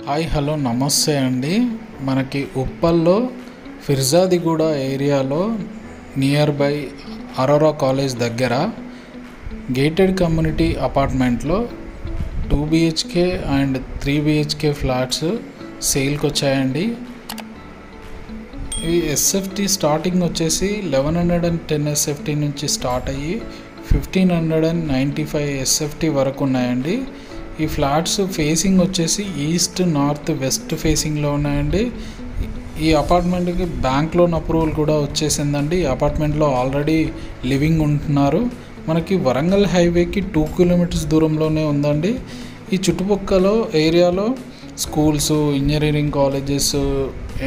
Hi hello నమస్తే అండి. మనకి ఉప్పల్లో ఫిర్జాదిగూడ ఏరియాలో నియర్ బై అరోరా కాలేజ్ దగ్గర గేటెడ్ కమ్యూనిటీ అపార్ట్మెంట్లో 2 BHK అండ్ 3 BHK ఫ్లాట్స్ సేల్కి వచ్చాయండి. ఇవి ఎస్ఎఫ్టీ స్టార్టింగ్ వచ్చేసి 1110 SFT నుంచి స్టార్ట్ అయ్యి 1595 SFT వరకు ఉన్నాయండి. ఈ ఫ్లాట్స్ ఫేసింగ్ వచ్చేసి ఈస్ట్ నార్త్ వెస్ట్ ఫేసింగ్లో ఉన్నాయండి. ఈ అపార్ట్మెంట్కి బ్యాంక్ లోన్ అప్రూవల్ కూడా వచ్చేసిందండి. ఈ అపార్ట్మెంట్లో ఆల్రెడీ లివింగ్ ఉంటున్నారు. మనకి వరంగల్ హైవేకి 2 కిలోమీటర్స్ దూరంలోనే ఉందండి. ఈ చుట్టుపక్కల ఏరియాలో schools, engineering colleges,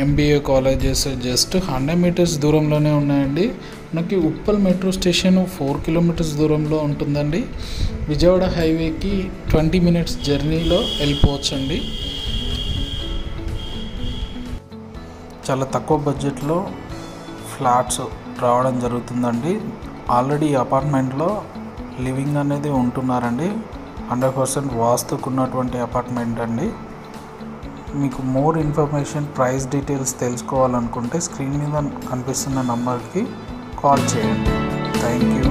MBA colleges just 100 metres దూరంలోనే ఉన్నాయండి. మనకి ఉప్పల్ మెట్రో స్టేషన్ 4 కిలోమీటర్స్ దూరంలో ఉంటుందండి. విజయవాడ హైవేకి 20 మినిట్స్ జర్నీలో వెళ్ళిపోవచ్చండి. చాలా తక్కువ బడ్జెట్లో ఫ్లాట్స్ రావడం జరుగుతుందండి. ఆల్రెడీ ఈ అపార్ట్మెంట్లో లివింగ్ అనేది ఉంటున్నారండి. 100% వాస్తుకున్నటువంటి అపార్ట్మెంట్ అండి. మీకు మోర్ ఇన్ఫర్మేషన్, ప్రైస్ డీటెయిల్స్ తెలుసుకోవాలనుకుంటే స్క్రీన్ మీద కనిపిస్తున్న నంబర్కి కాల్ చేయండి. Thank you.